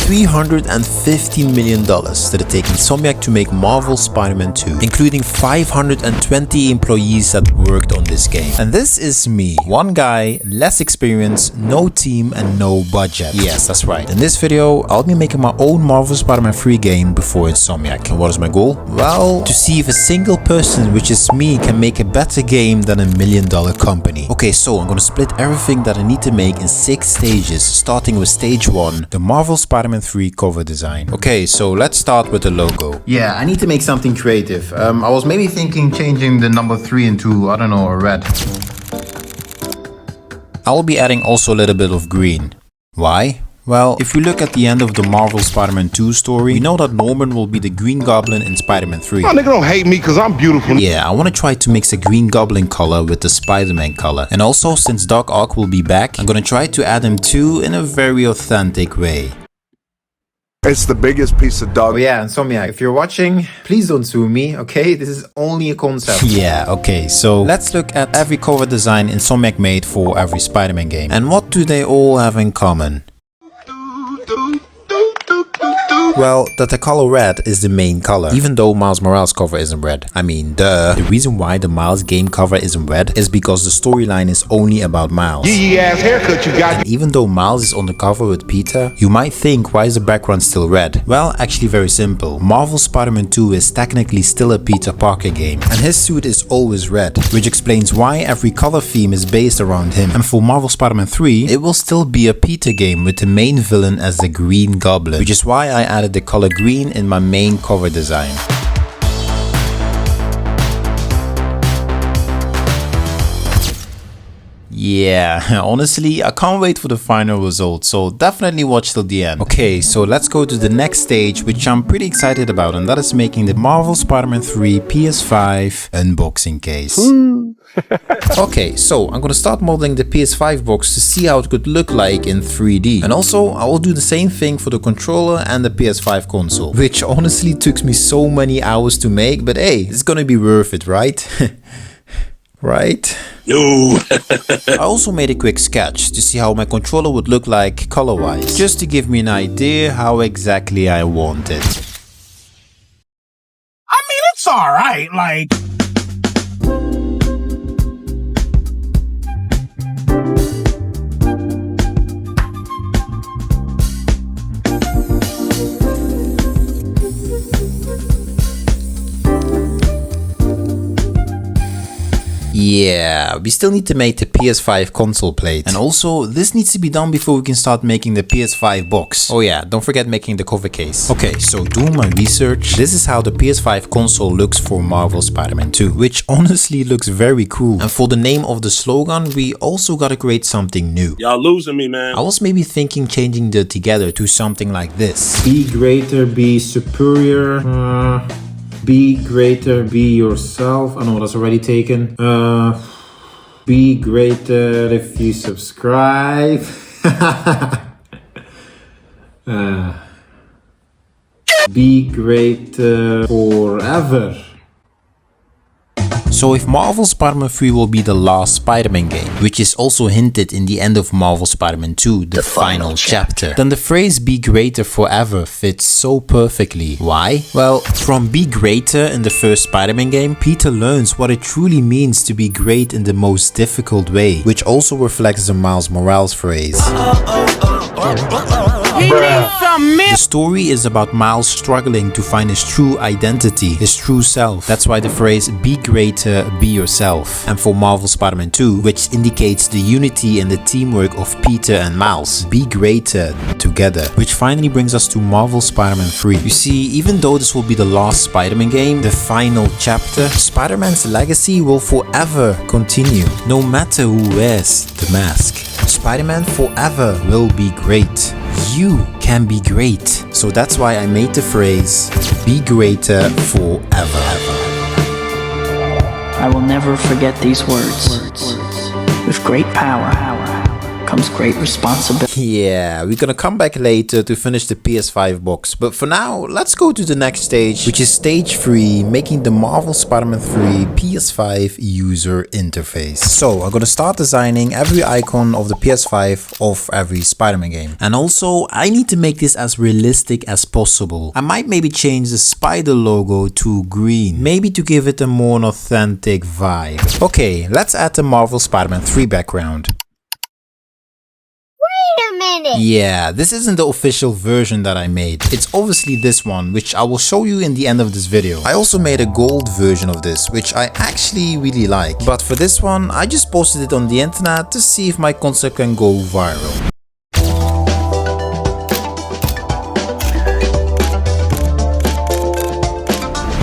$315 million did it take Insomniac to make Marvel's Spider-Man 2, including 520 employees that worked on this game. And this is me, one guy, less experience, no team and no budget. Yes, that's right. In this video, I'll be making my own Marvel Spider-Man 3 game before Insomniac. And what is my goal? Well, to see if a single person, which is me, can make a better game than $1 million company. Okay, so I'm gonna split everything that I need to make in 6 stages, starting with stage 1, the Marvel Spider-Man 3 cover design. Okay, so let's start with the logo. Yeah, I need to make something creative. I was maybe thinking changing the number 3 into, I don't know, a red. I will be adding also a little bit of green. Why? Well, if we look at the end of the Marvel Spider-Man 2 story, we know that Norman will be the Green Goblin in Spider-Man 3. Oh, nigga don't hate me because I'm beautiful. Yeah, I want to try to mix a Green Goblin color with the Spider-Man color. And also, since Doc Ock will be back, I'm gonna try to add him too in a very authentic way. It's the biggest piece of dog. Oh yeah, Insomniac, if you're watching, please don't sue me, okay? This is only a concept. Yeah, okay, so let's look at every cover design Insomniac made for every Spider-Man game. And what do they all have in common? Well, that the color red is the main color, even though Miles Morales' cover isn't red. I mean, duh. The reason why the Miles game cover isn't red is because the storyline is only about Miles. Yee ass haircut you got. And even though Miles is on the cover with Peter, you might think, why is the background still red? Well, actually very simple. Marvel Spider-Man 2 is technically still a Peter Parker game, and his suit is always red, which explains why every color theme is based around him. And for Marvel Spider-Man 3, it will still be a Peter game with the main villain as the Green Goblin, which is why I added the color green in my main cover design. Yeah, honestly, I can't wait for the final result, so definitely watch till the end. Okay, so let's go to the next stage, which I'm pretty excited about, and that is making the Marvel Spider-Man 3 PS5 unboxing case. Okay, so I'm gonna start modeling the PS5 box to see how it could look like in 3D. And also, I will do the same thing for the controller and the PS5 console, which honestly took me so many hours to make, but hey, it's gonna be worth it, right? Right? No. I also made a quick sketch to see how my controller would look like color-wise, just to give me an idea how exactly I want it. I mean, it's alright, like... Yeah, we still need to make the PS5 console plate. And also, this needs to be done before we can start making the PS5 box. Oh yeah, don't forget making the cover case. Okay, so doing my research, this is how the PS5 console looks for Marvel Spider-Man 2, which honestly looks very cool. And for the name of the slogan, we also gotta create something new. Y'all losing me, man. I was maybe thinking changing the together to something like this. Be greater, be superior. Be greater, be yourself. Oh no, that's already taken. Be greater if you subscribe. Be greater forever. So if Marvel Spider-Man 3 will be the last Spider-Man game, which is also hinted in the end of Marvel Spider-Man 2, the final chapter, then the phrase be greater forever fits so perfectly. Why? Well, from be greater in the first Spider-Man game, Peter learns what it truly means to be great in the most difficult way, which also reflects the Miles Morales phrase. The story is about Miles struggling to find his true identity, his true self. That's why the phrase be greater, be yourself. And for Marvel Spider-Man 2, which indicates the unity and the teamwork of Peter and Miles, be greater together. Which finally brings us to Marvel Spider-Man 3. You see, even though this will be the last Spider-Man game, the final chapter, Spider-Man's legacy will forever continue, no matter who wears the mask. Spider-Man forever will be great. You can be great. So that's why I made the phrase, be greater forever. I will never forget these words. With great power comes great responsibility. Yeah, we're gonna come back later to finish the PS5 box, but for now, let's go to the next stage, which is stage 3, making the Marvel Spider-Man 3 PS5 user interface. So, I'm gonna start designing every icon of the PS5 of every Spider-Man game. And also, I need to make this as realistic as possible. I might maybe change the spider logo to green, maybe to give it a more authentic vibe. Okay, let's add the Marvel Spider-Man 3 background. Yeah, this isn't the official version that I made. It's obviously this one, which I will show you in the end of this video. I also made a gold version of this, which I actually really like. But for this one, I just posted it on the internet to see if my concept can go viral.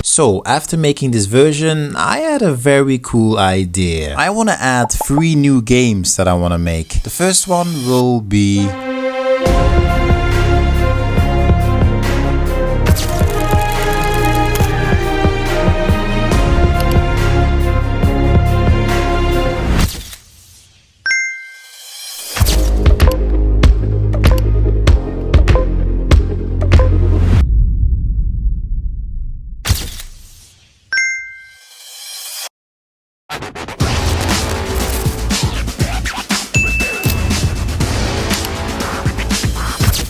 So, after making this version, I had a very cool idea. I want to add 3 new games that I want to make. The first one will be...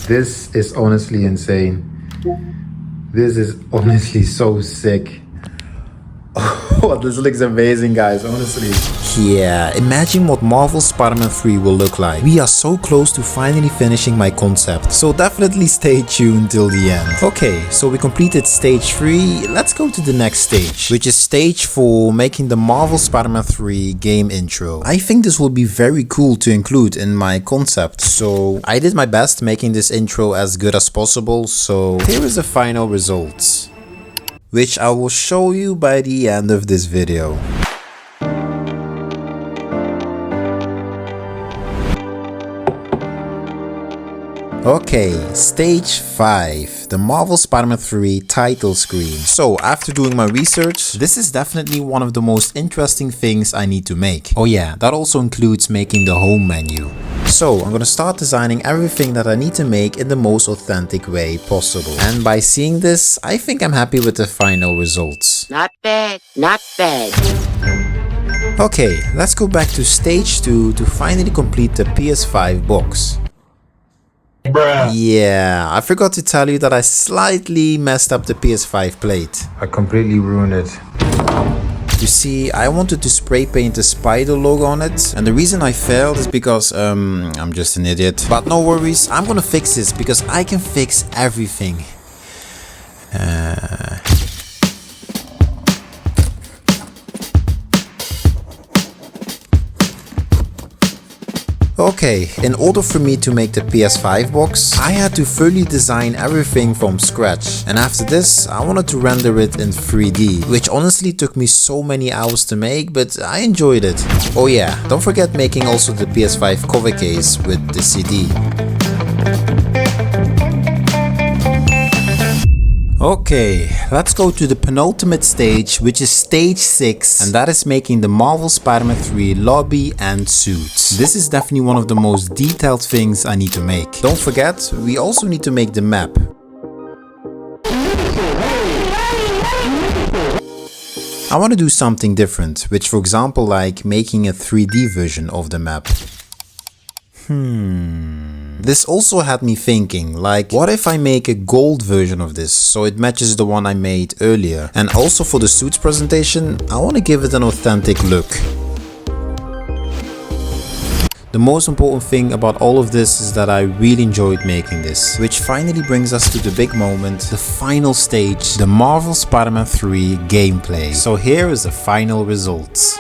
This is honestly insane. This is honestly so sick. Oh, this looks amazing, guys, honestly. Yeah, imagine what Marvel Spider-Man 3 will look like. We are so close to finally finishing my concept, so definitely stay tuned till the end. Okay, so we completed stage 3. Let's go to the next stage, which is stage 4, making the Marvel Spider-Man 3 game intro. I think this will be very cool to include in my concept, so I did my best making this intro as good as possible, so here is the final results, which I will show you by the end of this video. Okay, stage 5, the Marvel Spider-Man 3 title screen. So, after doing my research, this is definitely one of the most interesting things I need to make. Oh yeah, that also includes making the home menu. So, I'm gonna start designing everything that I need to make in the most authentic way possible. And by seeing this, I think I'm happy with the final results. Not bad, not bad. Okay, let's go back to stage 2 to finally complete the PS5 box. Bruh. Yeah, I forgot to tell you that I slightly messed up the PS5 plate. I completely ruined it. You see, I wanted to spray paint the spider logo on it, and the reason I failed is because, I'm just an idiot. But no worries, I'm gonna fix this because I can fix everything. Okay, in order for me to make the PS5 box, I had to fully design everything from scratch. And after this, I wanted to render it in 3D, which honestly took me so many hours to make, but I enjoyed it. Oh yeah, don't forget making also the PS5 cover case with the CD. Okay, let's go to the penultimate stage, which is stage 6, and that is making the Marvel Spider-Man 3 lobby and suits. This is definitely one of the most detailed things I need to make. Don't forget, we also need to make the map. I want to do something different, which for example like making a 3D version of the map. This also had me thinking, like, what if I make a gold version of this, so it matches the one I made earlier. And also for the suits presentation, I want to give it an authentic look. The most important thing about all of this is that I really enjoyed making this, which finally brings us to the big moment, the final stage, the Marvel Spider-Man 3 gameplay. So here is the final results.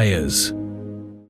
players.